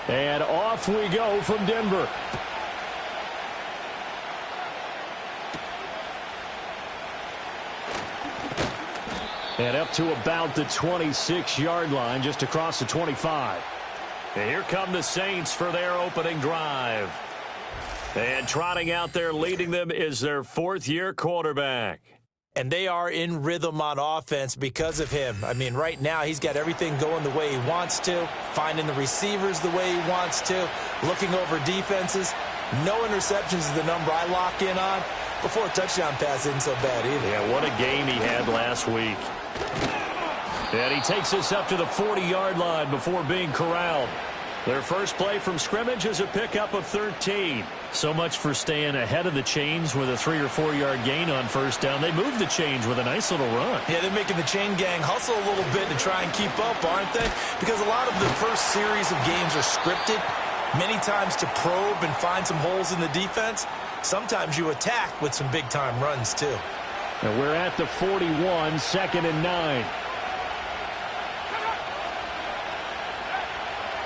And off we go from Denver. And up to about the 26-yard line, just across the 25. And here come the Saints for their opening drive. And trotting out there leading them is their fourth-year quarterback. And they are in rhythm on offense because of him. I mean, right now he's got everything going the way he wants to, finding the receivers the way he wants to, looking over defenses. No interceptions is the number I lock in on. Before a touchdown pass isn't so bad either. Yeah, what a game he had last week. And he takes us up to the 40-yard line before being corralled. Their first play from scrimmage is a pickup of 13. So much for staying ahead of the chains with a 3- or 4-yard gain on first down. They moved the chains with a nice little run. Yeah, they're making the chain gang hustle a little bit to try and keep up, aren't they? Because a lot of the first series of games are scripted, many times to probe and find some holes in the defense. Sometimes you attack with some big-time runs, too. And we're at the 41, 2nd and 9.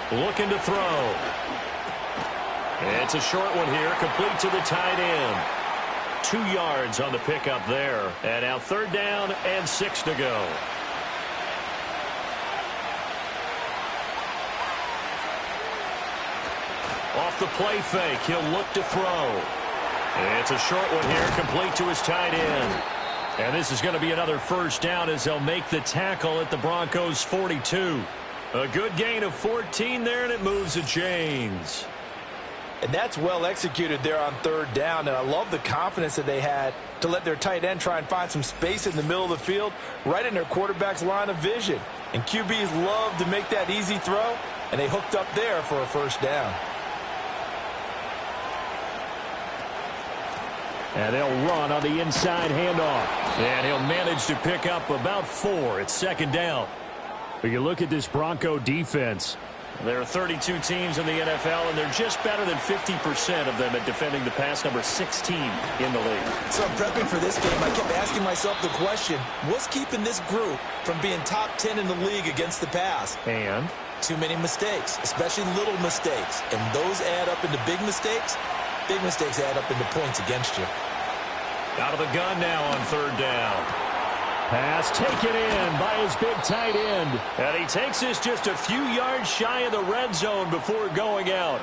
Looking to throw. It's a short one here, complete to the tight end. 2 yards on the pickup there. And now 3rd down and 6 to go. Off the play fake, he'll look to throw. It's a short one here, complete to his tight end. And this is going to be another first down as they'll make the tackle at the Broncos' 42. A good gain of 14 there, and it moves the chains. And that's well executed there on 3rd down, and I love the confidence that they had to let their tight end try and find some space in the middle of the field, right in their quarterback's line of vision. And QBs love to make that easy throw, and they hooked up there for a first down. And they'll run on the inside handoff. And he'll manage to pick up about 4. It's 2nd down. But you look at this Bronco defense. There are 32 teams in the NFL, and they're just better than 50% of them at defending the pass, number 16 in the league. So I'm prepping for this game. I kept asking myself the question, what's keeping this group from being top 10 in the league against the pass? And? Too many mistakes, especially little mistakes. And those add up into big mistakes. Big mistakes add up into points against you. Out of the gun now on 3rd down. Pass taken in by his big tight end. And he takes this just a few yards shy of the red zone before going out.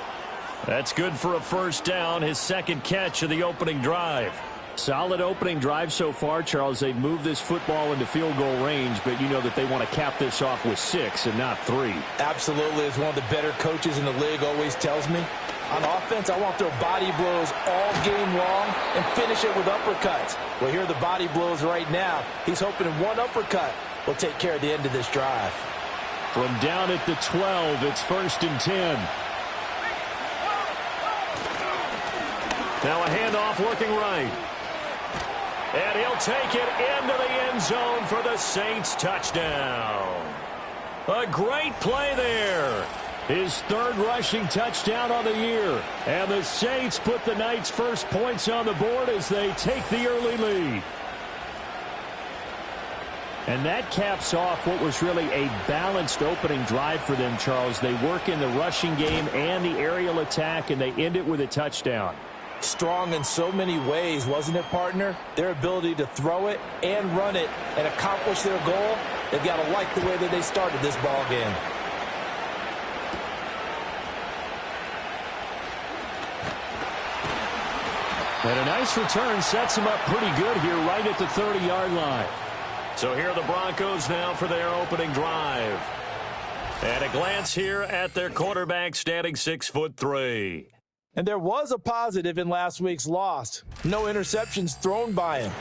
That's good for a first down, his 2nd catch of the opening drive. Solid opening drive so far, Charles. They've moved this football into field goal range, but you know that they want to cap this off with 6 and not 3. Absolutely. As one of the better coaches in the league always tells me, on offense, I want to throw body blows all game long and finish it with uppercuts. Well, here are the body blows right now. He's hoping one uppercut will take care of the end of this drive. From down at the 12, it's 1st and 10. Now a handoff working right. And he'll take it into the end zone for the Saints touchdown. A great play there. His 3rd rushing touchdown on the year. And the Saints put the night's first points on the board as they take the early lead. And that caps off what was really a balanced opening drive for them, Charles. They work in the rushing game and the aerial attack, and they end it with a touchdown. Strong in so many ways, wasn't it, partner? Their ability to throw it and run it and accomplish their goal, they've got to like the way that they started this ball game. And a nice return sets him up pretty good here right at the 30-yard line. So here are the Broncos now for their opening drive. And a glance here at their quarterback standing 6'3". And there was a positive in last week's loss. No interceptions thrown by him.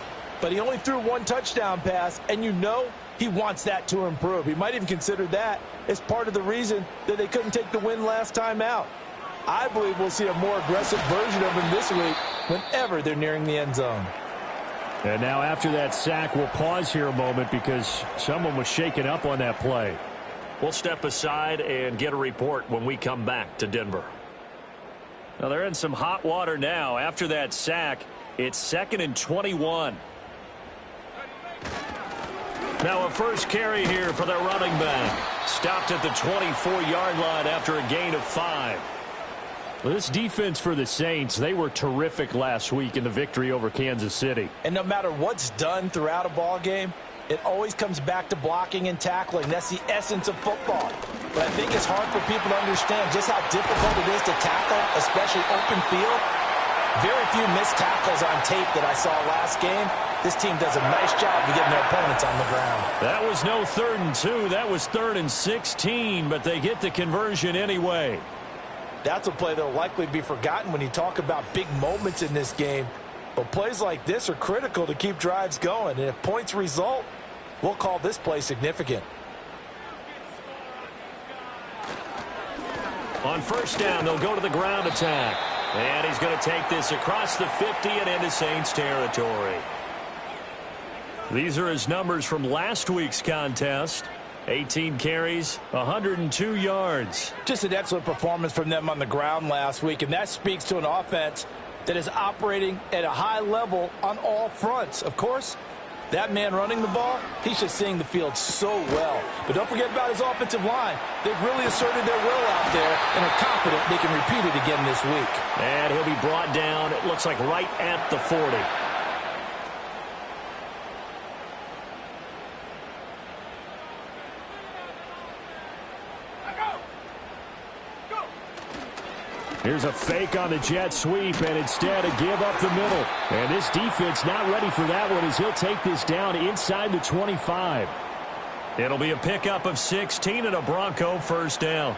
But he only threw 1 touchdown pass, and you know he wants that to improve. He might even consider that as part of the reason that they couldn't take the win last time out. I believe we'll see a more aggressive version of him this week whenever they're nearing the end zone. And now after that sack, we'll pause here a moment because someone was shaken up on that play. We'll step aside and get a report when we come back to Denver. Now they're in some hot water now. After that sack, it's 2nd and 21. Now a first carry here for their running back. Stopped at the 24-yard line after a gain of 5. Well, this defense for the Saints, they were terrific last week in the victory over Kansas City. And no matter what's done throughout a ball game, it always comes back to blocking and tackling. That's the essence of football. But I think it's hard for people to understand just how difficult it is to tackle, especially open field. Very few missed tackles on tape that I saw last game. This team does a nice job of getting their opponents on the ground. That was no 3rd and 2. That was 3rd and 16, but they get the conversion anyway. That's a play that will likely be forgotten when you talk about big moments in this game. But plays like this are critical to keep drives going. And if points result, we'll call this play significant. On first down, they'll go to the ground attack. And he's going to take this across the 50 and into Saints territory. These are his numbers from last week's contest. 18 carries, 102 yards. Just an excellent performance from them on the ground last week, and that speaks to an offense that is operating at a high level on all fronts. Of course, that man running the ball, he's just seeing the field so well. But don't forget about his offensive line. They've really asserted their will out there and are confident they can repeat it again this week. And he'll be brought down, it looks like right at the 40. Here's a fake on the jet sweep, and instead a give up the middle. And this defense not ready for that one as he'll take this down inside the 25. It'll be a pickup of 16 and a Bronco first down.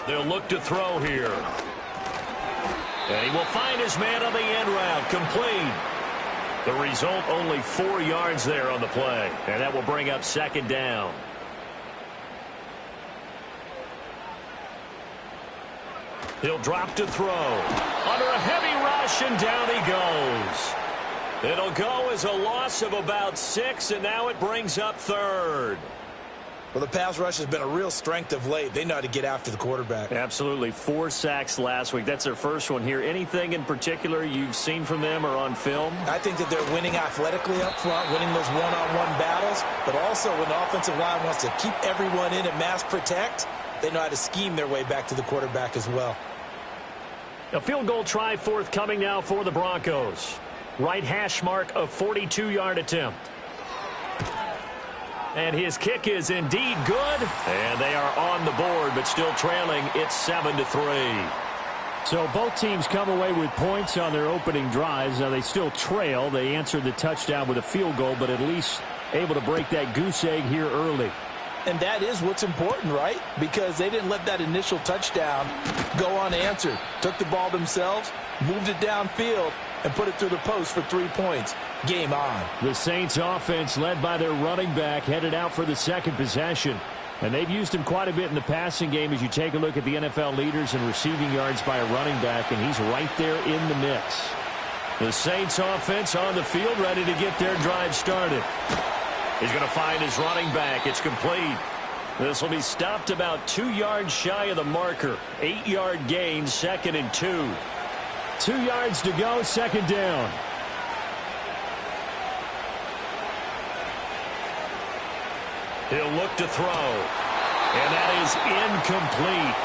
They'll look to throw here. And he will find his man on the end route, complete. The result, only 4 yards there on the play. And that will bring up second down. He'll drop to throw. Under a heavy rush, and down he goes. It'll go as a loss of about 6, and now it brings up 3rd. Well, the pass rush has been a real strength of late. They know how to get after the quarterback. Absolutely. 4 sacks last week. That's their first one here. Anything in particular you've seen from them or on film? I think that they're winning athletically up front, winning those one-on-one battles, but also when the offensive line wants to keep everyone in and mass protect, they know how to scheme their way back to the quarterback as well. A field goal try forthcoming now for the Broncos. Right hash mark of 42-yard attempt. And his kick is indeed good. And they are on the board, but still trailing. It's 7-3. So both teams come away with points on their opening drives. Now they still trail. They answered the touchdown with a field goal, but at least able to break that goose egg here early. And that is what's important, right? Because they didn't let that initial touchdown go unanswered. Took the ball themselves, moved it downfield, and put it through the post for 3 points. Game on. The Saints offense led by their running back headed out for the second possession. And they've used him quite a bit in the passing game as you take a look at the NFL leaders in receiving yards by a running back, and he's right there in the mix. The Saints offense on the field ready to get their drive started. He's going to find his running back. It's complete. This will be stopped about 2 yards shy of the marker. 8-yard gain, 2nd and 2. 2 yards to go, second down. He'll look to throw. And that is incomplete.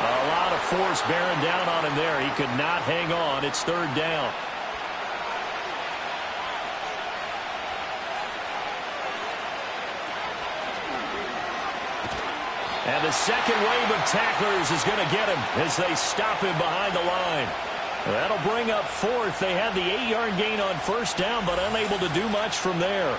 A lot of force bearing down on him there. He could not hang on. It's 3rd down. And the second wave of tacklers is going to get him as they stop him behind the line. That'll bring up 4th. They had the 8-yard gain on first down, but unable to do much from there.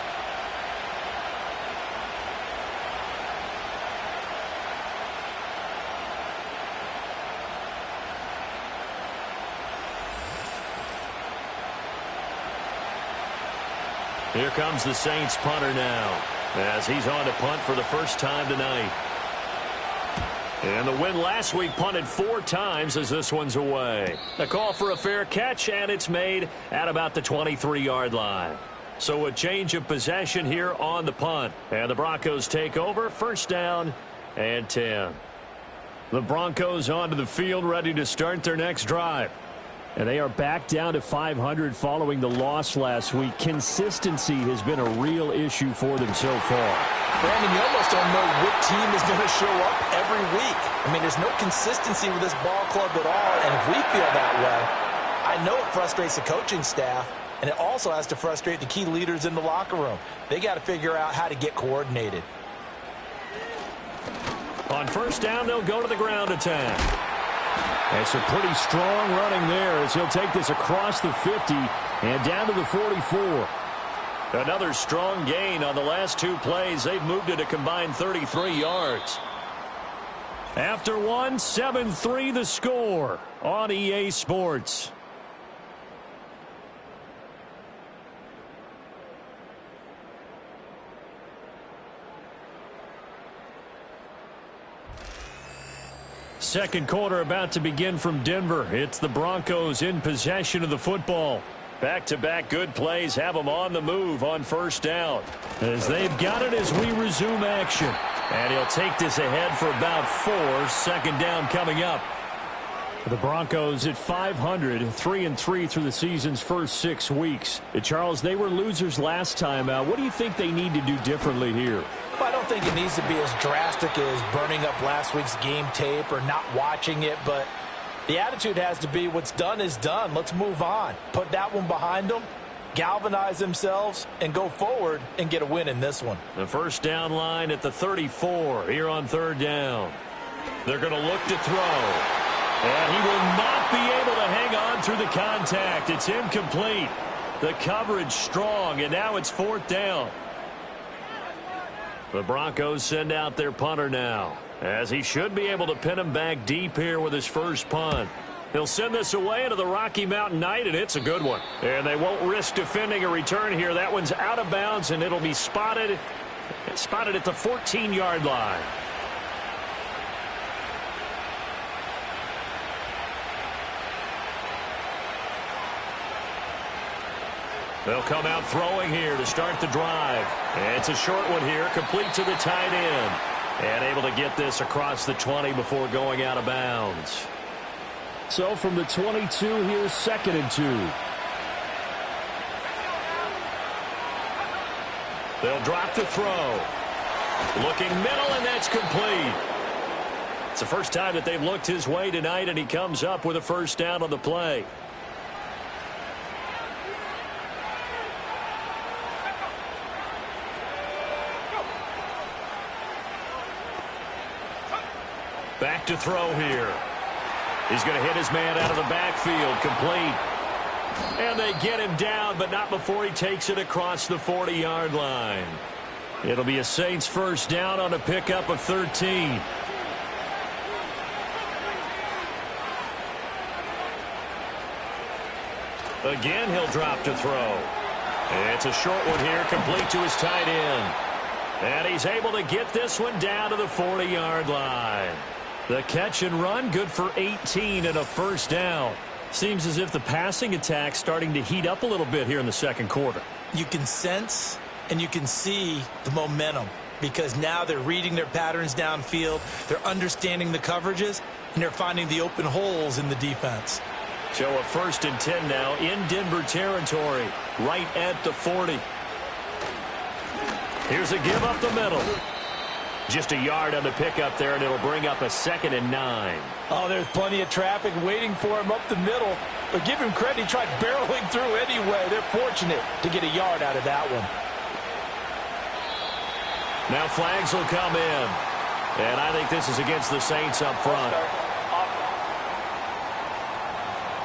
Here comes the Saints punter now as he's on to punt for the first time tonight. And the win last week punted 4 times as this one's away. A call for a fair catch, and it's made at about the 23-yard line. So a change of possession here on the punt. And the Broncos take over, first down and 10. The Broncos onto the field ready to start their next drive. And they are back down to 500 following the loss last week. Consistency has been a real issue for them so far. Brandon, you almost don't know what team is going to show up every week. I mean, there's no consistency with this ball club at all, and if we feel that way, I know it frustrates the coaching staff, and it also has to frustrate the key leaders in the locker room. They got to figure out how to get coordinated. On first down, they'll go to the ground attack. It's a pretty strong running there as he'll take this across the 50 and down to the 44. Another strong gain on the last two plays. They've moved it a combined 33 yards. After one, 7-3 the score on EA Sports. Second quarter about to begin from Denver. It's the Broncos in possession of the football. Back-to-back good plays have them on the move on first down. As they've got it as we resume action. And he'll take this ahead for about 4. Second down coming up. The Broncos at 500, 3-3 through the season's first 6 weeks. Charles, they were losers last time out. What do you think they need to do differently here? Well, I don't think it needs to be as drastic as burning up last week's game tape or not watching it, but the attitude has to be what's done is done. Let's move on. Put that one behind them, galvanize themselves, and go forward and get a win in this one. The first down line at the 34 here on third down. They're going to look to throw. And he will not be able to hang on through the contact. It's incomplete. The coverage strong, and now it's fourth down. The Broncos send out their punter now, as he should be able to pin him back deep here with his first punt. He'll send this away into the Rocky Mountain night, and it's a good one. And they won't risk defending a return here. That one's out of bounds, and it'll be spotted at the 14-yard line. They'll come out throwing here to start the drive. And it's a short one here, complete to the tight end. And able to get this across the 20 before going out of bounds. So from the 22, here's 2nd and 2. They'll drop the throw. Looking middle, and that's complete. It's the first time that they've looked his way tonight, and he comes up with a first down on the play. Back to throw here. He's going to hit his man out of the backfield. Complete. And they get him down, but not before he takes it across the 40-yard line. It'll be a Saints first down on a pickup of 13. Again, he'll drop to throw. It's a short one here, complete to his tight end. And he's able to get this one down to the 40-yard line. The catch and run, good for 18 and a first down. Seems as if the passing attack's starting to heat up a little bit here in the second quarter. You can sense and you can see the momentum because now they're reading their patterns downfield, they're understanding the coverages, and they're finding the open holes in the defense. So a 1st and 10 now in Denver territory, right at the 40. Here's a give up the middle. Just a yard on the pickup there, and it'll bring up a 2nd and 9. Oh, there's plenty of traffic waiting for him up the middle. But give him credit, he tried barreling through anyway. They're fortunate to get a yard out of that one. Now flags will come in. And I think this is against the Saints up front.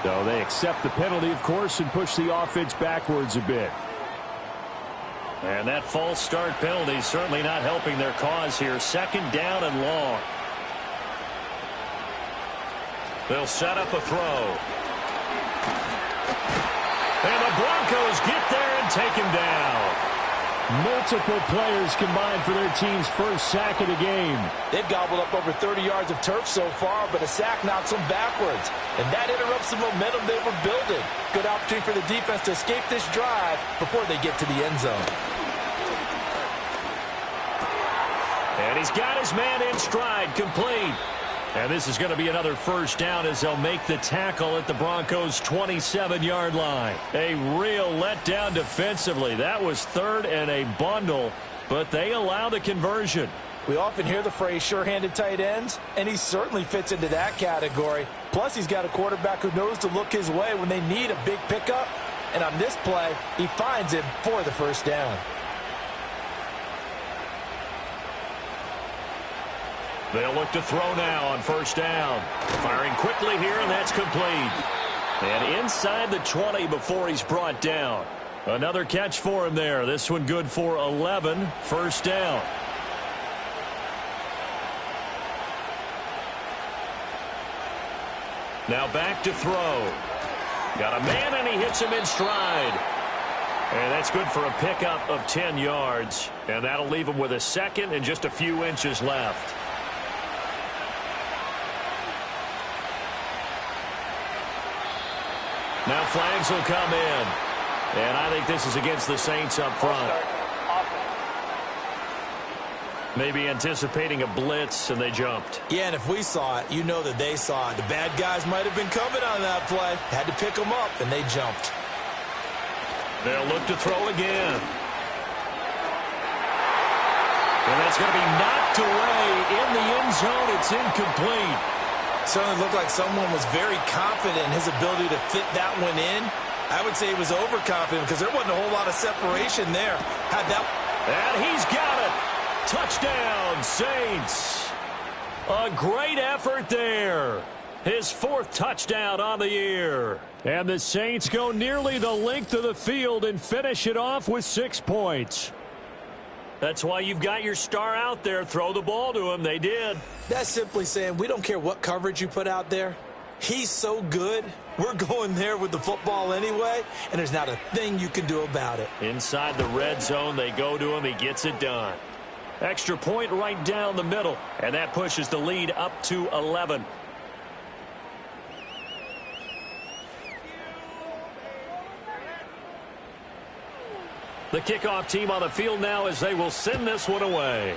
So they accept the penalty, of course, and push the offense backwards a bit. And that false start penalty certainly not helping their cause here. 2nd down and long. They'll set up a throw. And the Broncos get there and take him down. Multiple players combined for their team's first sack of the game. They've gobbled up over 30 yards of turf so far, but a sack knocks them backwards. And that interrupts the momentum they were building. Good opportunity for the defense to escape this drive before they get to the end zone. And he's got his man in stride, complete. And this is going to be another first down as they'll make the tackle at the Broncos' 27-yard line. A real letdown defensively. That was third and a bundle, but they allow the conversion. We often hear the phrase sure-handed tight ends, and he certainly fits into that category. Plus, he's got a quarterback who knows to look his way when they need a big pickup. And on this play, he finds him for the first down. They'll look to throw now on first down. Firing quickly here, and that's complete. And inside the 20 before he's brought down. Another catch for him there. This one good for 11. First down. Now back to throw. Got a man, and he hits him in stride. And that's good for a pickup of 10 yards. And that'll leave him with a second and just a few inches left. Now flags will come in. And I think this is against the Saints up front. Maybe anticipating a blitz, and they jumped. Yeah, and if we saw it, you know that they saw it. The bad guys might have been coming on that play. Had to pick them up, and they jumped. They'll look to throw again. And that's going to be knocked away in the end zone. It's incomplete. Certainly looked like someone was very confident in his ability to fit that one in. I would say he was overconfident because there wasn't a whole lot of separation there. And he's got it. Touchdown, Saints. A great effort there. His fourth touchdown on the year. And the Saints go nearly the length of the field and finish it off with 6 points. That's why you've got your star out there. Throw the ball to him. They did. That's simply saying we don't care what coverage you put out there. He's so good. We're going there with the football anyway, and there's not a thing you can do about it. Inside the red zone, they go to him. He gets it done. Extra point right down the middle, and that pushes the lead up to 11. The kickoff team on the field now as they will send this one away.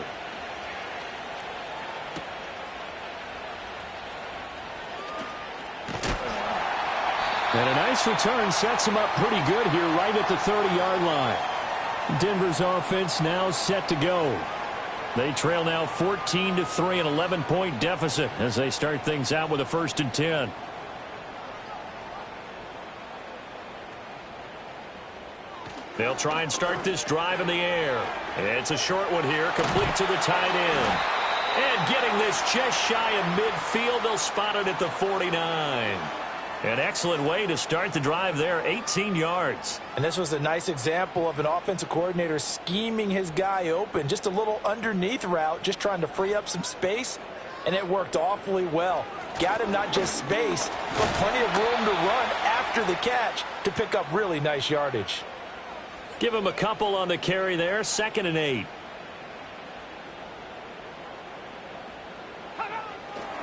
And a nice return sets him up pretty good here right at the 30-yard line. Denver's offense now set to go. They trail now 14-3, an 11-point deficit as they start things out with a 1st and 10. They'll try and start this drive in the air. It's a short one here, complete to the tight end. And getting this just shy of midfield, they'll spot it at the 49. An excellent way to start the drive there, 18 yards. And this was a nice example of an offensive coordinator scheming his guy open. Just a little underneath route, just trying to free up some space, and it worked awfully well. Got him not just space, but plenty of room to run after the catch to pick up really nice yardage. Give him a couple on the carry there, 2nd and 8.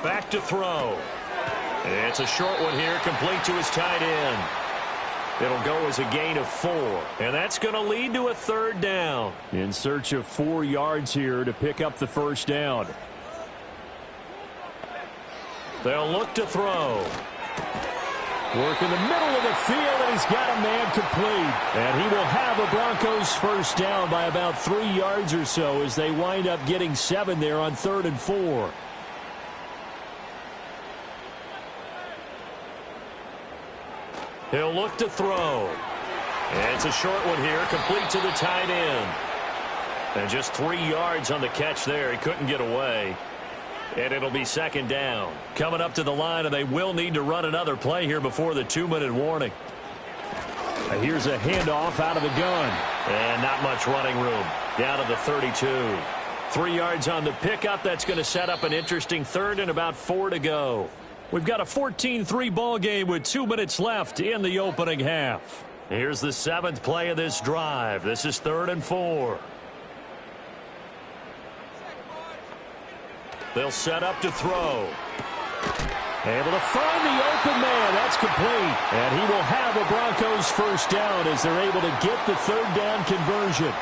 Back to throw. It's a short one here, complete to his tight end. It'll go as a gain of 4, and that's going to lead to a 3rd down. In search of 4 yards here to pick up the first down. They'll look to throw. Work in the middle of the field, and he's got a man complete. And he will have a Broncos first down by about 3 yards or so as they wind up getting 7 there on 3rd and 4. He'll look to throw. And it's a short one here, complete to the tight end. And just 3 yards on the catch there. He couldn't get away. And it'll be 2nd down. Coming up to the line, and they will need to run another play here before the 2-minute warning. And here's a handoff out of the gun. And not much running room. Down to the 32. 3 yards on the pickup. That's going to set up an interesting 3rd and about 4 to go. We've got a 14-3 ball game with 2 minutes left in the opening half. Here's the 7th play of this drive. This is 3rd and 4. They'll set up to throw. Able to find the open man. That's complete. And he will have a Broncos first down as they're able to get the 3rd down conversion.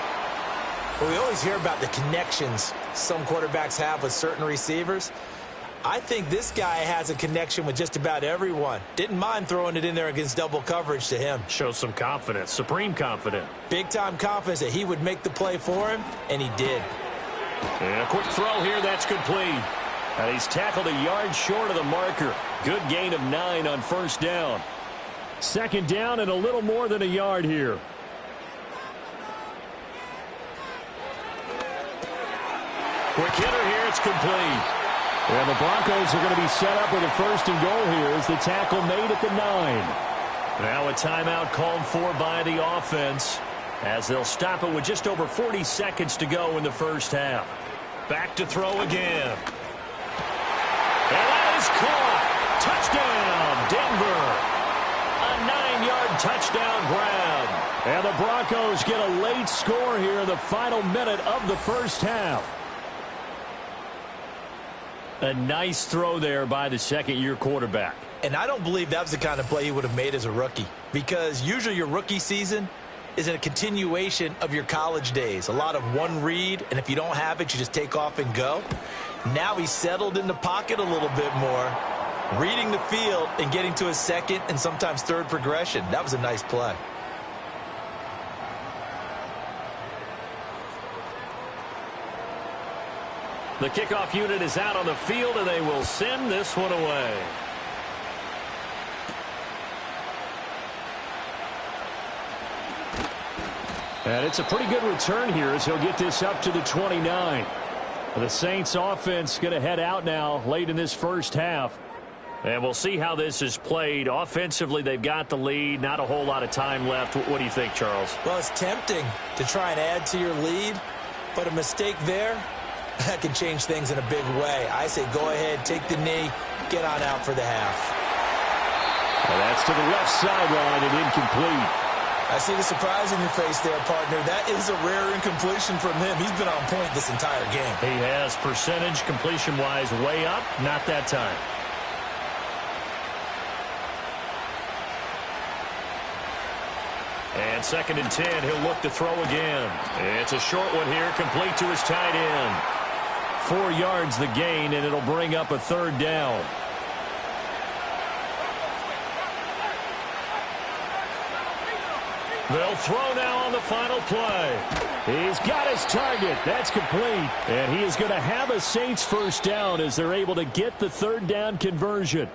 Well, we always hear about the connections some quarterbacks have with certain receivers. I think this guy has a connection with just about everyone. Didn't mind throwing it in there against double coverage to him. Shows some confidence, supreme confidence. Big-time confidence that he would make the play for him, and he did. And a quick throw here, that's complete. And he's tackled a yard short of the marker. Good gain of 9 on first down. Second down and a little more than a yard here. Quick hitter here, it's complete. And the Broncos are going to be set up with a first and goal here as the tackle made at the 9. Now a timeout called for by the offense as they'll stop it with just over 40 seconds to go in the first half. Back to throw again. And that is caught. Touchdown, Denver. A 9-yard touchdown grab. And the Broncos get a late score here in the final minute of the first half. A nice throw there by the second-year quarterback. And I don't believe that was the kind of play he would have made as a rookie, because usually your rookie season is a continuation of your college days. A lot of one read, and if you don't have it, you just take off and go. Now he's settled in the pocket a little bit more, reading the field and getting to his second and sometimes third progression. That was a nice play. The kickoff unit is out on the field, and they will send this one away. And it's a pretty good return here as he'll get this up to the 29. The Saints offense going to head out now late in this first half. And we'll see how this is played. Offensively, they've got the lead. Not a whole lot of time left. What do you think, Charles? Well, it's tempting to try and add to your lead, but a mistake there, that can change things in a big way. I say go ahead, take the knee, get on out for the half. Well, that's to the left sideline and incomplete. I see the surprise in your face there, partner. That is a rare incompletion from him. He's been on point this entire game. He has percentage completion-wise way up. Not that time. And 2nd and 10, he'll look to throw again. It's a short one here, complete to his tight end. 4 yards the gain, and it'll bring up a 3rd down. They'll throw now on the final play. He's got his target. That's complete. And he is going to have a Saints first down as they're able to get the 3rd down conversion.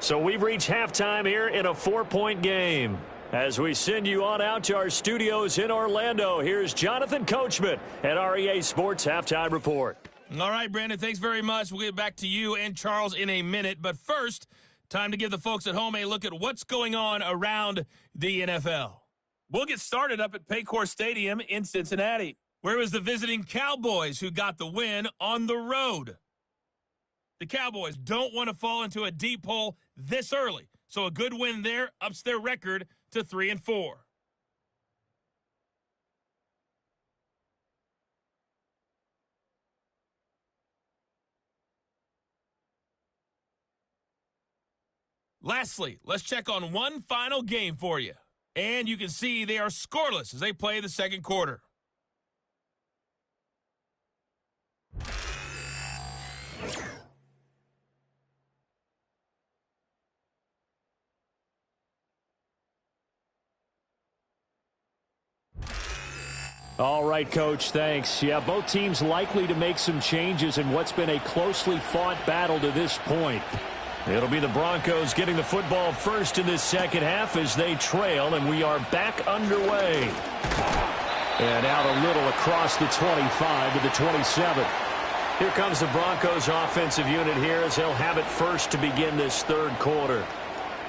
So we've reached halftime here in a 4-point game. As we send you on out to our studios in Orlando, here's Jonathan Coachman at REA Sports Halftime Report. All right, Brandon, thanks very much. We'll get back to you and Charles in a minute. But first, time to give the folks at home a look at what's going on around the NFL. We'll get started up at Paycor Stadium in Cincinnati, where it was the visiting Cowboys who got the win on the road. The Cowboys don't want to fall into a deep hole this early, so a good win there ups their record to 3-4. Lastly, let's check on one final game for you. And you can see they are scoreless as they play the second quarter. All right, Coach, thanks. Yeah, both teams likely to make some changes in what's been a closely fought battle to this point. It'll be the Broncos getting the football first in this second half as they trail, and we are back underway. And out a little across the 25 to the 27. Here comes the Broncos offensive unit here as they'll have it first to begin this third quarter.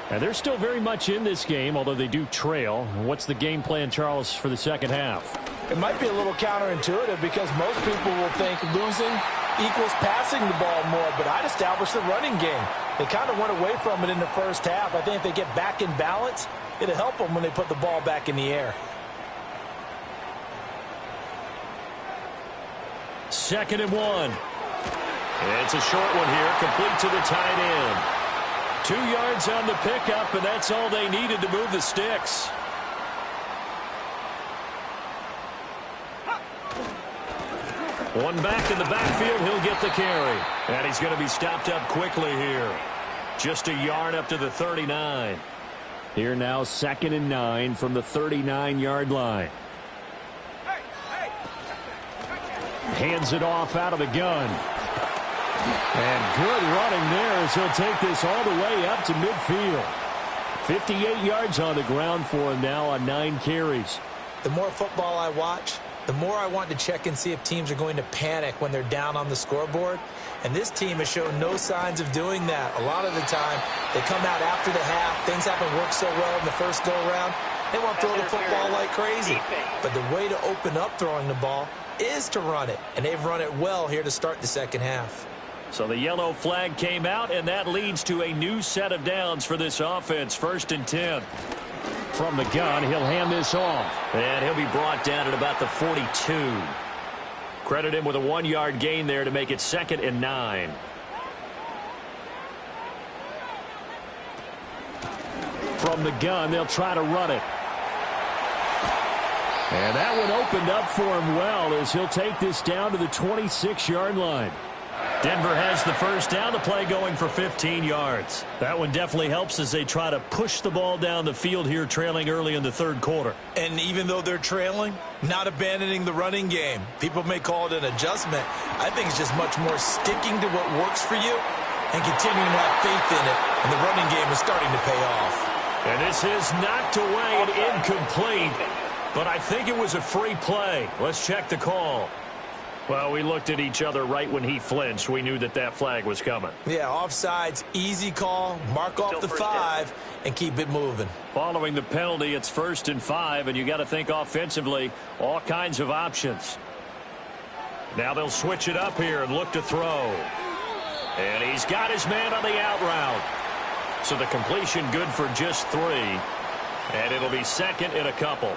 And they're still very much in this game, although they do trail. What's the game plan, Charles, for the second half? It might be a little counterintuitive because most people will think losing equals passing the ball more, but I'd establish the running game. They kind of went away from it in the first half. I think if they get back in balance, it'll help them when they put the ball back in the air. 2nd and 1. It's a short one here, complete to the tight end. 2 yards on the pickup, and that's all they needed to move the sticks. One back in the backfield. He'll get the carry. And he's going to be stopped up quickly here. Just a yard up to the 39. Here now, 2nd and 9 from the 39-yard line. Hands it off out of the gun. And good running there as he'll take this all the way up to midfield. 58 yards on the ground for him now on 9 carries. The more football I watch, the more I want to check and see if teams are going to panic when they're down on the scoreboard. And this team has shown no signs of doing that. A lot of the time, they come out after the half. Things haven't worked so well in the first go-around. They want to throw the football like crazy. But the way to open up throwing the ball is to run it. And they've run it well here to start the second half. So the yellow flag came out, and that leads to a new set of downs for this offense. 1st and 10. From the gun, he'll hand this off. And he'll be brought down at about the 42. Credit him with a 1-yard gain there to make it 2nd and 9. From the gun, they'll try to run it. And that one opened up for him well as he'll take this down to the 26-yard line. Denver has the first down. The play going for 15 yards. That one definitely helps as they try to push the ball down the field here, trailing early in the 3rd quarter. And even though they're trailing, not abandoning the running game. People may call it an adjustment. I think it's just much more sticking to what works for you and continuing to have faith in it. And the running game is starting to pay off. And this is knocked away and incomplete. But I think it was a free play. Let's check the call. Well, we looked at each other right when he flinched. We knew that that flag was coming. Yeah, offsides, easy call, mark off the 5, and keep it moving. Following the penalty, it's 1st and 5, and you got to think offensively, all kinds of options. Now they'll switch it up here and look to throw. And he's got his man on the out route. So the completion good for just 3, and it'll be 2nd and a couple.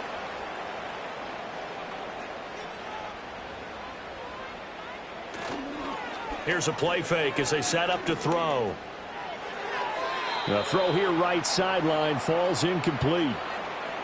Here's a play fake as they set up to throw. The throw here right sideline falls incomplete.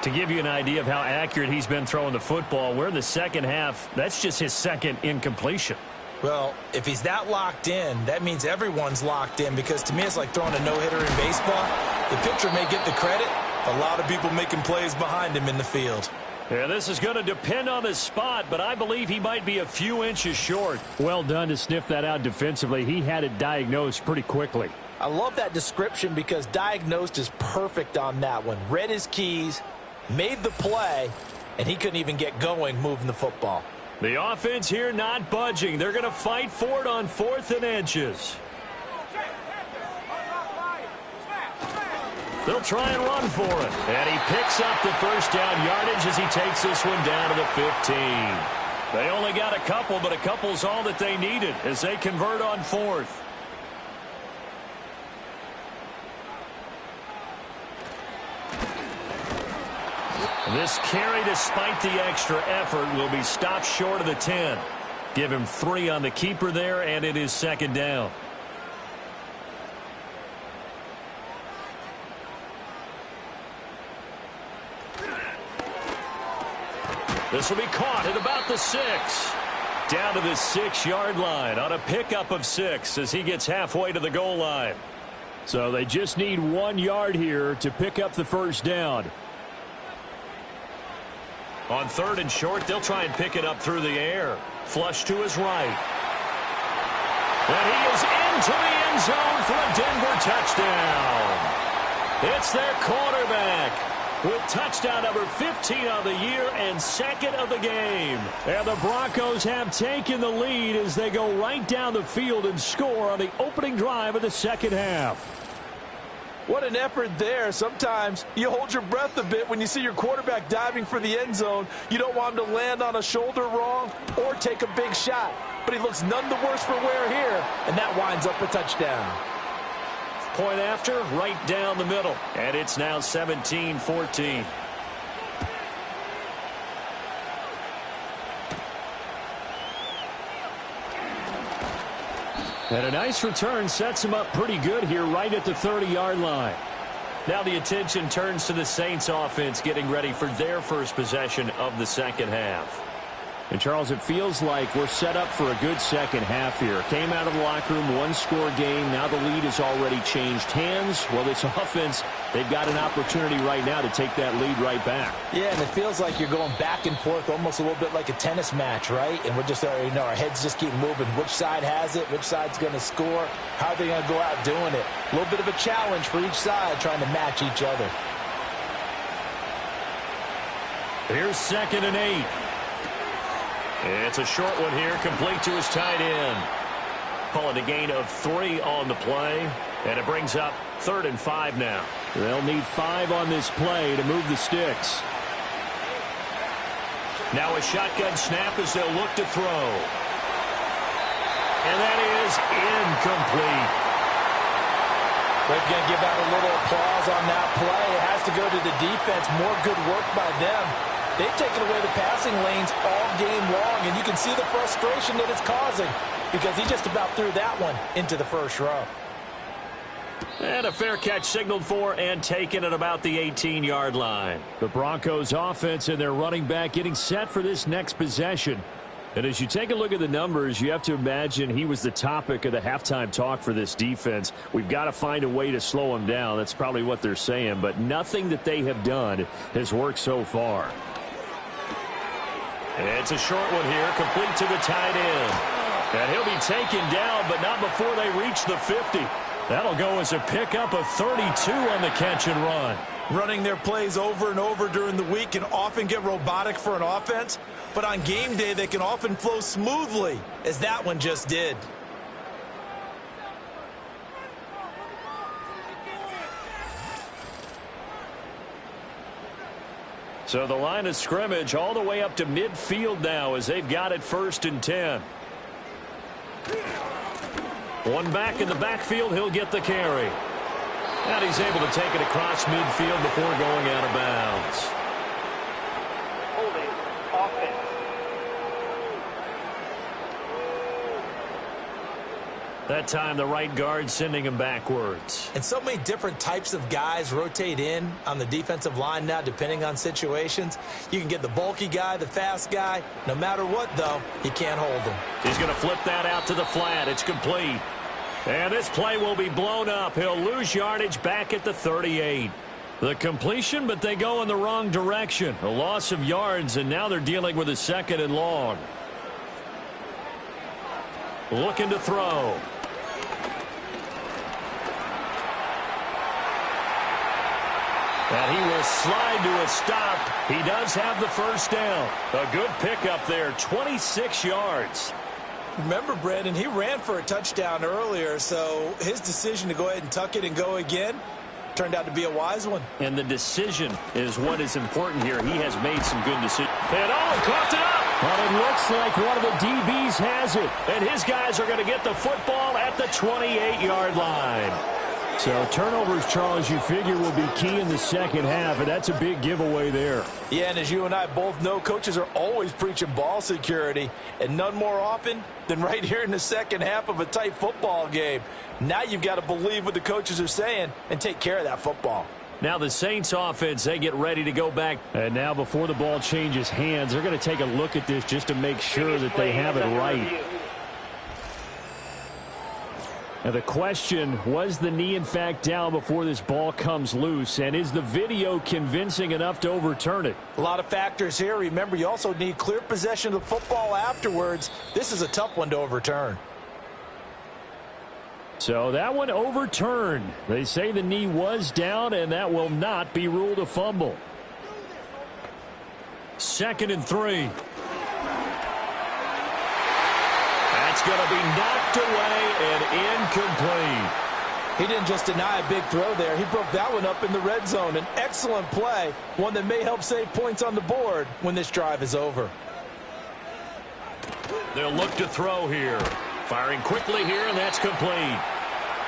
To give you an idea of how accurate he's been throwing the football, we're in the second half. That's just his 2nd incompletion. Well, if he's that locked in, that means everyone's locked in, because to me it's like throwing a no-hitter in baseball. The pitcher may get the credit, a lot of people making plays behind him in the field. Yeah, this is going to depend on his spot, but I believe he might be a few inches short. Well done to sniff that out defensively. He had it diagnosed pretty quickly. I love that description because diagnosed is perfect on that one. Read his keys, made the play, and he couldn't even get going moving the football. The offense here not budging. They're going to fight for it on 4th and inches. They'll try and run for it. And he picks up the first down yardage as he takes this one down to the 15. They only got a couple, but a couple's all that they needed as they convert on 4th. This carry, despite the extra effort, will be stopped short of the 10. Give him 3 on the keeper there, and it is 2nd down. This will be caught at about the 6. Down to the 6-yard line on a pickup of 6 as he gets halfway to the goal line. So they just need 1 yard here to pick up the first down. On 3rd and short, they'll try and pick it up through the air. Flush to his right. And he is into the end zone for a Denver touchdown. It's their quarterback with touchdown number 15 on the year and 2nd of the game. And the Broncos have taken the lead as they go right down the field and score on the opening drive of the second half. What an effort there. Sometimes you hold your breath a bit when you see your quarterback diving for the end zone. You don't want him to land on a shoulder wrong or take a big shot. But he looks none the worse for wear here, and that winds up a touchdown. Point after, right down the middle. And it's now 17-14. And a nice return sets him up pretty good here right at the 30-yard line. Now the attention turns to the Saints offense getting ready for their first possession of the second half. And, Charles, it feels like we're set up for a good second half here. Came out of the locker room, one-score game. Now the lead has already changed hands. Well, this offense, they've got an opportunity right now to take that lead right back. Yeah, and it feels like you're going back and forth almost a little bit like a tennis match, right? And we're just, our heads just keep moving. Which side has it? Which side's going to score? How are they going to go out doing it? A little bit of a challenge for each side trying to match each other. Here's 2nd and 8. It's a short one here, complete to his tight end. Call it a gain of 3 on the play, and it brings up 3rd and 5 now. They'll need 5 on this play to move the sticks. Now a shotgun snap as they'll look to throw. And that is incomplete. They're going to give out a little applause on that play. It has to go to the defense. More good work by them. They've taken away the passing lanes all game long, and you can see the frustration that it's causing because he just about threw that one into the first row. And a fair catch signaled for and taken at about the 18-yard line. The Broncos offense and their running back getting set for this next possession. And as you take a look at the numbers, you have to imagine he was the topic of the halftime talk for this defense. We've got to find a way to slow him down. That's probably what they're saying, but nothing that they have done has worked so far. It's a short one here, complete to the tight end. And he'll be taken down, but not before they reach the 50. That'll go as a pickup of 32 on the catch and run. Running their plays over and over during the week can often get robotic for an offense, but on game day they can often flow smoothly, as that one just did. So the line of scrimmage all the way up to midfield now as they've got it 1st and 10. One back in the backfield, he'll get the carry. And he's able to take it across midfield before going out of bounds. Holding offense. That time the right guard sending him backwards. And so many different types of guys rotate in on the defensive line now depending on situations. You can get the bulky guy, the fast guy. No matter what, though, he can't hold him. He's going to flip that out to the flat. It's complete. And this play will be blown up. He'll lose yardage back at the 38. The completion, but they go in the wrong direction. A loss of yards, and now they're dealing with a 2nd and long. Looking to throw. And he will slide to a stop. He does have the first down. A good pickup there, 26 yards. Remember, Brandon, he ran for a touchdown earlier, so his decision to go ahead and tuck it and go again turned out to be a wise one. And the decision is what is important here. He has made some good decisions. And coughed it up. But it looks like one of the DBs has it. And his guys are going to get the football at the 28-yard line. So turnovers, Charles, you figure will be key in the second half, and that's a big giveaway there. Yeah, and as you and I both know, coaches are always preaching ball security, and none more often than right here in the second half of a tight football game. Now you've got to believe what the coaches are saying and take care of that football. Now the Saints offense, they get ready to go back. And now before the ball changes hands, they're going to take a look at this just to make sure that they have it right. Now the question, was the knee in fact down before this ball comes loose? And is the video convincing enough to overturn it? A lot of factors here. Remember, you also need clear possession of the football afterwards. This is a tough one to overturn. So that one overturned. They say the knee was down, and that will not be ruled a fumble. 2nd and 3. That's going to be knocked away and incomplete. He didn't just deny a big throw there. He broke that one up in the red zone. An excellent play, one that may help save points on the board when this drive is over. They'll look to throw here. Firing quickly here, and that's complete.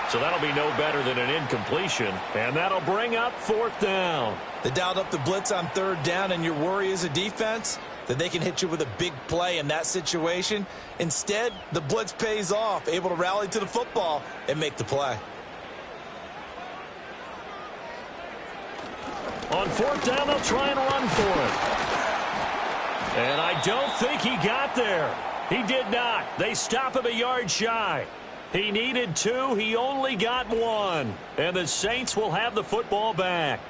So that'll be no better than an incompletion, and that'll bring up 4th down. They dialed up the blitz on 3rd down, and your worry as a defense that they can hit you with a big play in that situation. Instead, the blitz pays off, able to rally to the football and make the play. On 4th down, they'll try and run for it. And I don't think he got there. He did not. They stop him a yard shy. He needed 2. He only got 1. And the Saints will have the football back.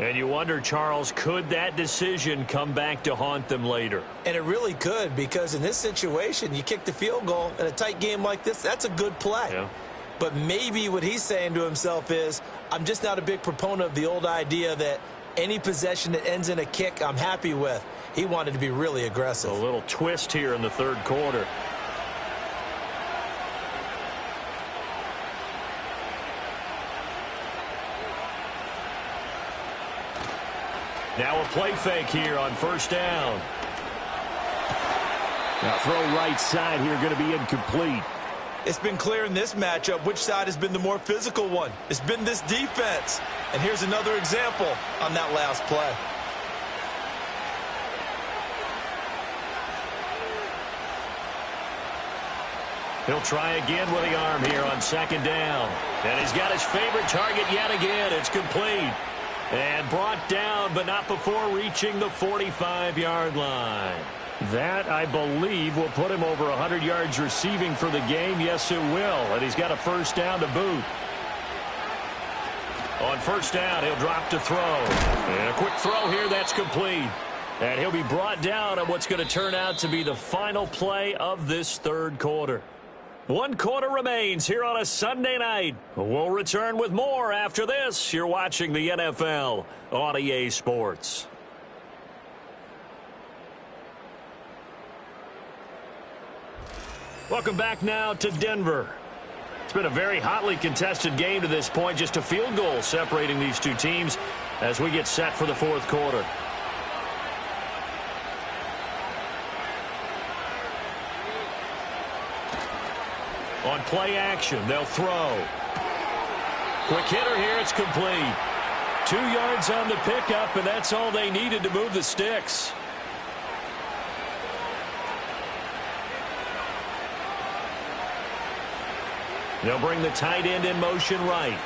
And you wonder, Charles, could that decision come back to haunt them later? And it really could, because in this situation, you kick the field goal in a tight game like this, that's a good play. Yeah. But maybe what he's saying to himself is, I'm just not a big proponent of the old idea that any possession that ends in a kick I'm happy with. He wanted to be really aggressive. A little twist here in the third quarter. Now a play fake here on first down. Now throw right side here, going to be incomplete. It's been clear in this matchup which side has been the more physical one. It's been this defense. And here's another example on that last play. He'll try again with the arm here on second down. And he's got his favorite target yet again. It's complete. And brought down, but not before reaching the 45-yard line. That, I believe, will put him over 100 yards receiving for the game. Yes, it will. And he's got a first down to boot. On first down, he'll drop to throw. And a quick throw here, that's complete. And he'll be brought down on what's going to turn out to be the final play of this third quarter. 1 quarter remains here on a Sunday night. We'll return with more after this. You're watching the NFL on EA Sports. Welcome back now to Denver. It's been a very hotly contested game to this point. Just a field goal separating these two teams as we get set for the fourth quarter. On play action, they'll throw. Quick hitter here, it's complete. 2 yards on the pickup, and that's all they needed to move the sticks. They'll bring the tight end in motion right.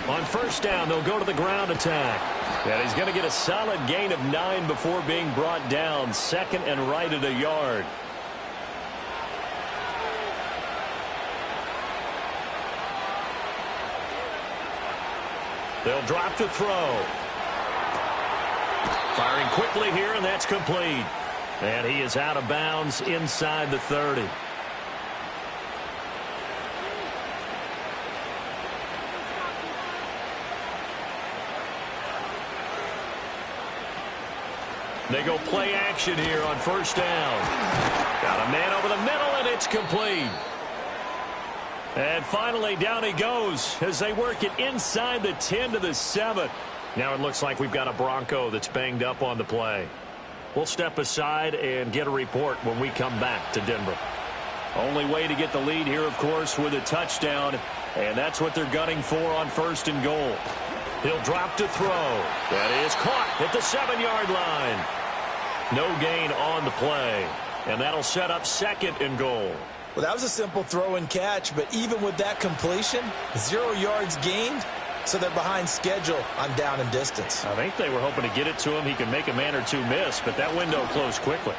On first down, they'll go to the ground attack. And he's going to get a solid gain of 9 before being brought down. Second and right at a yard. They'll drop to throw. Firing quickly here, and that's complete. And he is out of bounds inside the 30. They go play action here on first down. Got a man over the middle, and it's complete. And finally, down he goes as they work it inside the 10 to the 7. Now it looks like we've got a Bronco that's banged up on the play. We'll step aside and get a report when we come back to Denver. Only way to get the lead here, of course, with a touchdown, and that's what they're gunning for on first and goal. He'll drop to throw. That is caught at the 7-yard line. No gain on the play, and that'll set up second and goal. Well, that was a simple throw and catch, but even with that completion, 0 yards gained, so they're behind schedule on down and distance. I think they were hoping to get it to him. He could make a man or two miss, but that window closed quickly.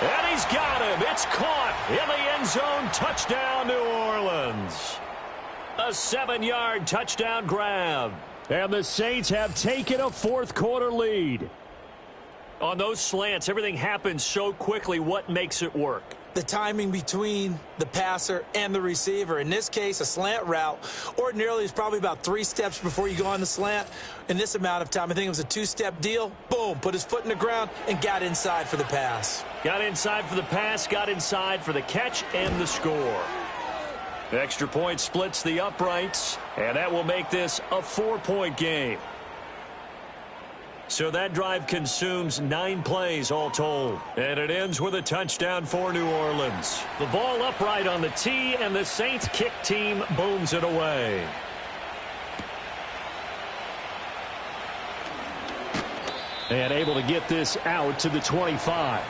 And he's got him. It's caught in the end zone. Touchdown, New Orleans. A 7-yard touchdown grab. And the Saints have taken a fourth quarter lead. On those slants, everything happens so quickly. What makes it work? The timing between the passer and the receiver. In this case, a slant route ordinarily is probably about 3 steps before you go on the slant. In this amount of time, I think it was a 2-step deal. Boom, put his foot in the ground and got inside for the pass. Got inside for the pass, got inside for the catch and the score. The extra point splits the uprights, and that will make this a 4-point game. So that drive consumes 9 plays all told. And it ends with a touchdown for New Orleans. The ball upright on the tee, and the Saints kick team booms it away. And able to get this out to the 25.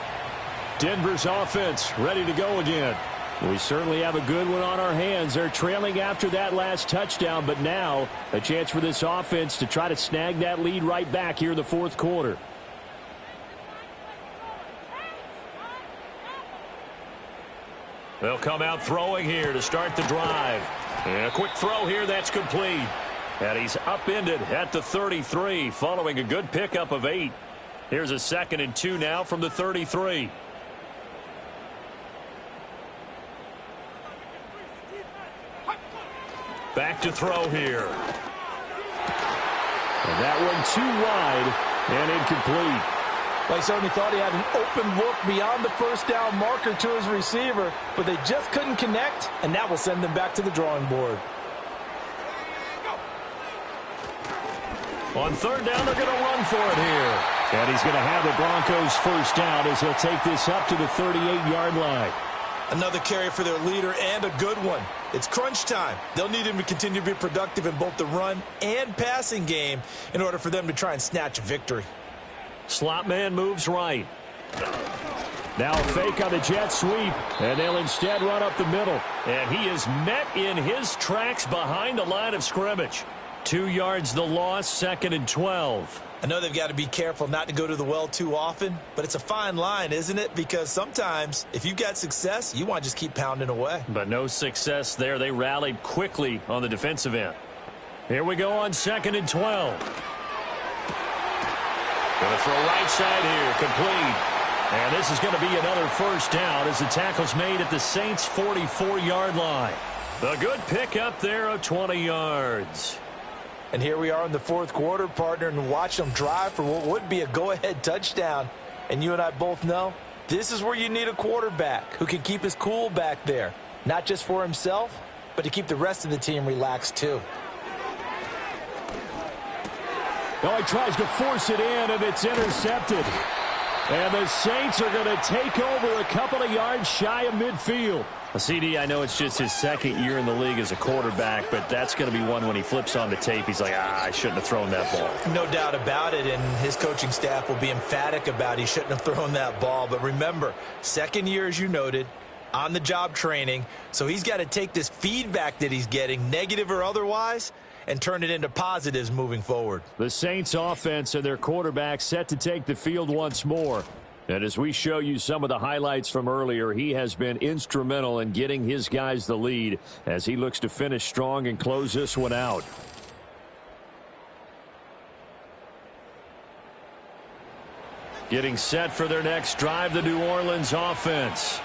Denver's offense ready to go again. We certainly have a good one on our hands. They're trailing after that last touchdown, but now a chance for this offense to try to snag that lead right back here in the fourth quarter. They'll come out throwing here to start the drive. And a quick throw here that's complete. And he's upended at the 33 following a good pickup of 8. Here's a 2nd and 2 now from the 33. Back to throw here. And that one too wide and incomplete. Well, he certainly thought he had an open look beyond the first down marker to his receiver, but they just couldn't connect, and that will send them back to the drawing board. On 3rd down, they're going to run for it here. And he's going to have the Broncos first down as he'll take this up to the 38-yard line. Another carry for their leader and a good one. It's crunch time. They'll need him to continue to be productive in both the run and passing game in order for them to try and snatch a victory. Slot man moves right. Now a fake on the jet sweep, and they'll instead run up the middle. And he is met in his tracks behind the line of scrimmage. 2 yards the loss, 2nd and 12. I know they've got to be careful not to go to the well too often, but it's a fine line, isn't it? Because sometimes if you've got success, you want to just keep pounding away. But no success there. They rallied quickly on the defensive end. Here we go on 2nd and 12. Going to throw right side here, complete. And this is going to be another first down as the tackle's made at the Saints' 44-yard line. A good pickup there of 20 yards. And here we are in the 4th quarter, partner, and watch them drive for what would be a go-ahead touchdown. And you and I both know this is where you need a quarterback who can keep his cool back there, not just for himself, but to keep the rest of the team relaxed too. Oh, he tries to force it in, and it's intercepted. And the Saints are going to take over a couple of yards shy of midfield. CD, I know it's just his 2nd year in the league as a quarterback, but that's going to be one when he flips on the tape. He's like, I shouldn't have thrown that ball. No doubt about it, and his coaching staff will be emphatic about he shouldn't have thrown that ball. But remember, 2nd year, as you noted, on-the-job training, so he's got to take this feedback that he's getting, negative or otherwise, and turn it into positives moving forward. The Saints offense and their quarterback set to take the field once more. And as we show you some of the highlights from earlier, he has been instrumental in getting his guys the lead as he looks to finish strong and close this one out. Getting set for their next drive, the New Orleans offense.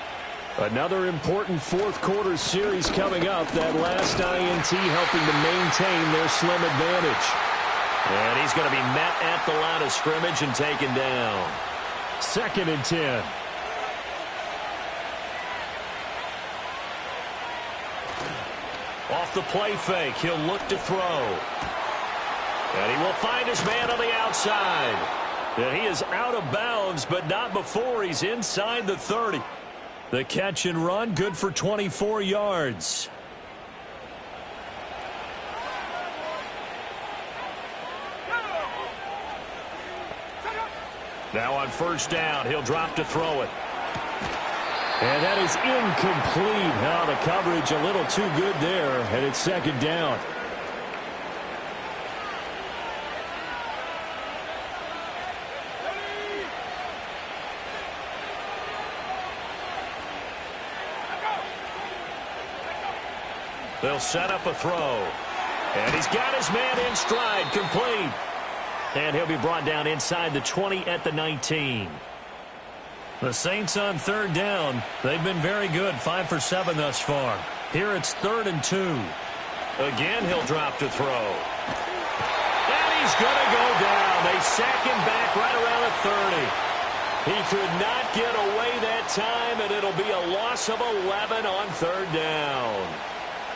Another important 4th quarter series coming up. That last INT helping to maintain their slim advantage. And he's going to be met at the line of scrimmage and taken down. 2nd and 10. Off the play fake, he'll look to throw. And he will find his man on the outside. And he is out of bounds, but not before he's inside the 30. The catch and run, good for 24 yards. Now on 1st down, he'll drop to throw it. And that is incomplete. Now the coverage a little too good there, and it's 2nd down. They'll set up a throw. And he's got his man in stride, complete. And he'll be brought down inside the 20 at the 19. The Saints on 3rd down. They've been very good, 5 for 7 thus far. Here it's 3rd and 2. Again, he'll drop to throw. And he's going to go down. They sack him back right around the 30. He could not get away that time, and it'll be a loss of 11 on 3rd down.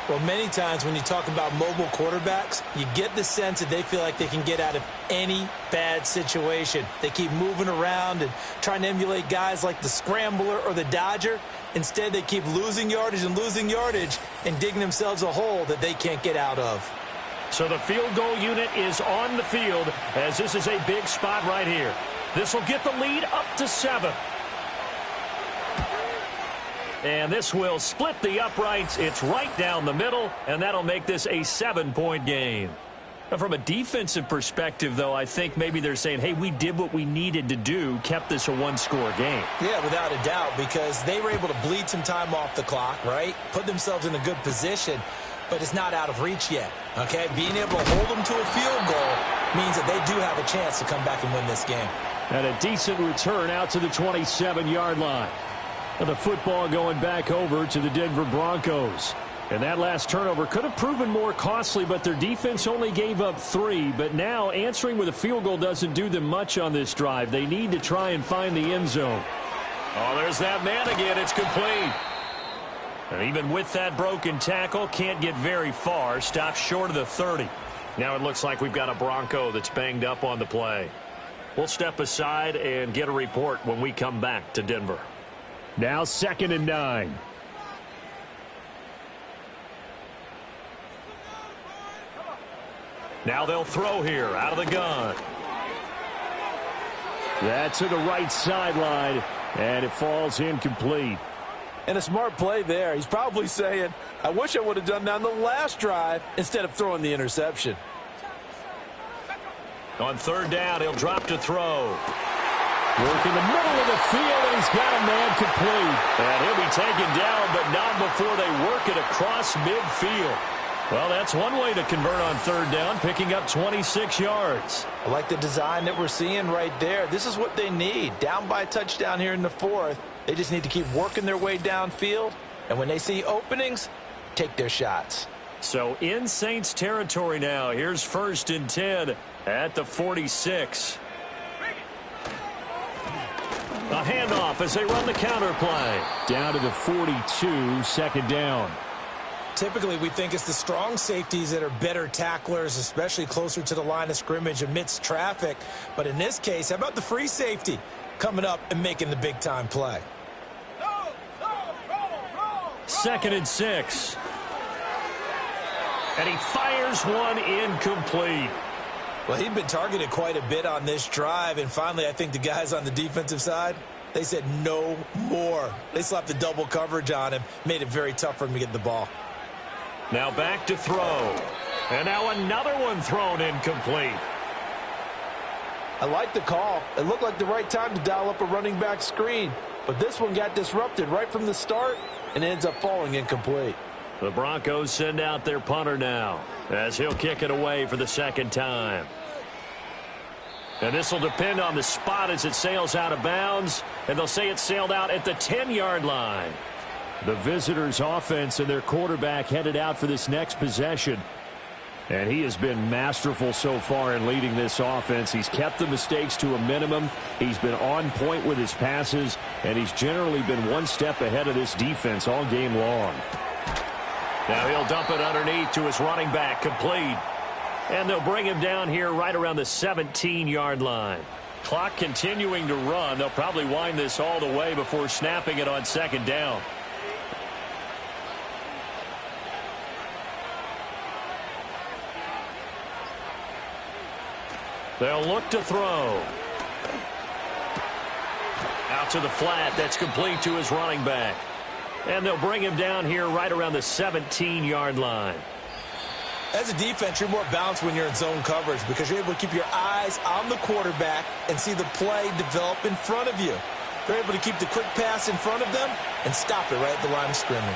Well, many times when you talk about mobile quarterbacks, you get the sense that they feel like they can get out of any bad situation. They keep moving around and trying to emulate guys like the Scrambler or the Dodger. Instead, they keep losing yardage and digging themselves a hole that they can't get out of. So the field goal unit is on the field as this is a big spot right here. This will get the lead up to 7. And this will split the uprights. It's right down the middle, and that'll make this a 7-point game. From a defensive perspective, though, I think maybe they're saying, hey, we did what we needed to do, kept this a one-score game. Yeah, without a doubt, because they were able to bleed some time off the clock, right? Put themselves in a good position, but it's not out of reach yet, okay? Being able to hold them to a field goal means that they do have a chance to come back and win this game. And a decent return out to the 27-yard line. And the football going back over to the Denver Broncos. And that last turnover could have proven more costly, but their defense only gave up 3. But now answering with a field goal doesn't do them much on this drive. They need to try and find the end zone. Oh, there's that man again. It's complete. And even with that broken tackle, can't get very far. Stops short of the 30. Now it looks like we've got a Bronco that's banged up on the play. We'll step aside and get a report when we come back to Denver. Now 2nd and 9. Now they'll throw here out of the gun. That's to the right sideline, and it falls incomplete. And a smart play there. He's probably saying, I wish I would have done that on the last drive instead of throwing the interception. On 3rd down, he'll drop to throw. Work in the middle of the field, and he's got a man complete. And he'll be taken down, but not before they work it across midfield. Well, that's one way to convert on 3rd down, picking up 26 yards. I like the design that we're seeing right there. This is what they need. Down by a touchdown here in the 4th. They just need to keep working their way downfield. And when they see openings, take their shots. So in Saints territory now. Here's 1st and 10 at the 46. A handoff as they run the counter play. Down to the 42, 2nd down. Typically, we think it's the strong safeties that are better tacklers, especially closer to the line of scrimmage amidst traffic. But in this case, how about the free safety coming up and making the big-time play? 2nd and 6. And he fires one incomplete. Well, he'd been targeted quite a bit on this drive, and finally I think the guys on the defensive side, they said no more. They slapped the double coverage on him, made it very tough for him to get the ball. Now back to throw. And now another one thrown incomplete. I like the call. It looked like the right time to dial up a running back screen, but this one got disrupted right from the start and ends up falling incomplete. The Broncos send out their punter now as he'll kick it away for the 2nd time. And this will depend on the spot as it sails out of bounds, and they'll say it sailed out at the 10-yard line. The visitors' offense and their quarterback headed out for this next possession. And he has been masterful so far in leading this offense. He's kept the mistakes to a minimum. He's been on point with his passes, and he's generally been one step ahead of this defense all game long. Now he'll dump it underneath to his running back, complete. And they'll bring him down here right around the 17-yard line. Clock continuing to run. They'll probably wind this all the way before snapping it on 2nd down. They'll look to throw. Out to the flat. That's complete to his running back. And they'll bring him down here right around the 17-yard line. As a defense, you're more balanced when you're in zone coverage because you're able to keep your eyes on the quarterback and see the play develop in front of you. They're able to keep the quick pass in front of them and stop it right at the line of scrimmage.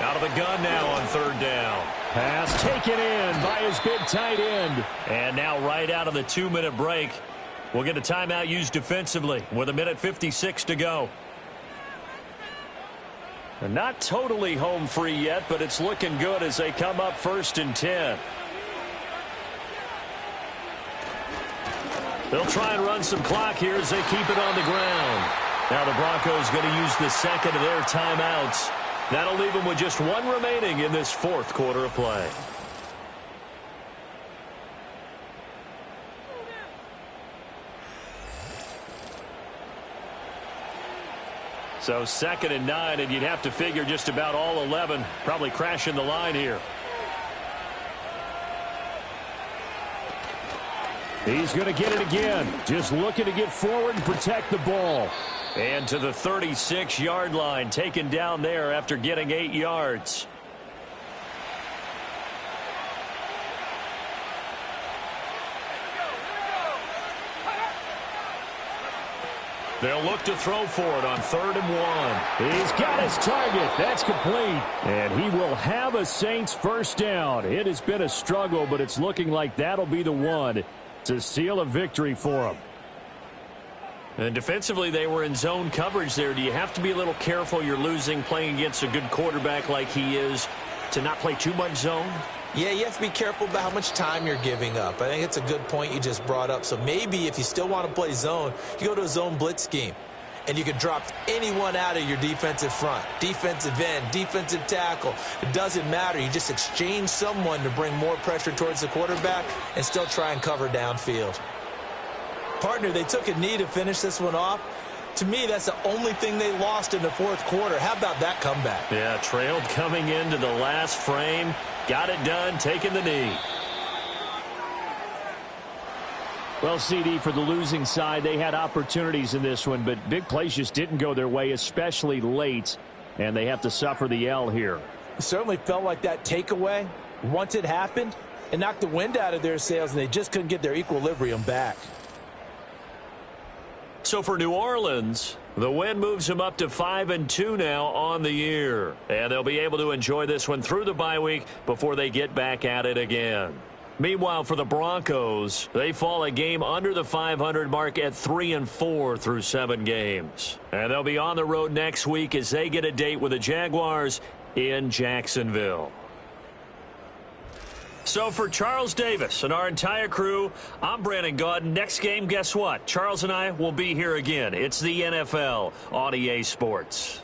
Out of the gun now on 3rd down. Pass taken in by his big tight end. And now right out of the 2-minute break, we'll get a timeout used defensively with 1:56 to go. And not totally home free yet, but it's looking good as they come up 1st and 10. They'll try and run some clock here as they keep it on the ground. Now the Broncos going to use the 2nd of their timeouts. That'll leave them with just 1 remaining in this 4th quarter of play. So 2nd and 9, and you'd have to figure just about all 11 probably crashing the line here. He's going to get it again. Just looking to get forward and protect the ball. And to the 36-yard line, taken down there after getting 8 yards. They'll look to throw for it on 3rd and 1. He's got his target. That's complete. And he will have a Saints first down. It has been a struggle, but it's looking like that'll be the one to seal a victory for him. And defensively, they were in zone coverage there. Do you have to be a little careful? You're losing playing against a good quarterback like he is to not play too much zone? Yeah, you have to be careful about how much time you're giving up. I think it's a good point you just brought up. So maybe if you still want to play zone, you go to a zone blitz scheme. And you can drop anyone out of your defensive front, defensive end, defensive tackle. It doesn't matter. You just exchange someone to bring more pressure towards the quarterback and still try and cover downfield. Partner, they took a knee to finish this one off. To me, that's the only thing they lost in the 4th quarter. How about that comeback? Yeah, trailed coming into the last frame. Got it done, taking the knee. Well, CD, for the losing side, they had opportunities in this one, but big plays just didn't go their way, especially late, and they have to suffer the L here. It certainly felt like that takeaway, once it happened, it knocked the wind out of their sails, and they just couldn't get their equilibrium back. So for New Orleans, the win moves them up to 5-2 now on the year. And they'll be able to enjoy this one through the bye week before they get back at it again. Meanwhile, for the Broncos, they fall a game under the 500 mark at 3-4 through 7 games. And they'll be on the road next week as they get a date with the Jaguars in Jacksonville. So for Charles Davis and our entire crew, I'm Brandon Gaudin. Next game, guess what? Charles and I will be here again. It's the NFL on EA Sports.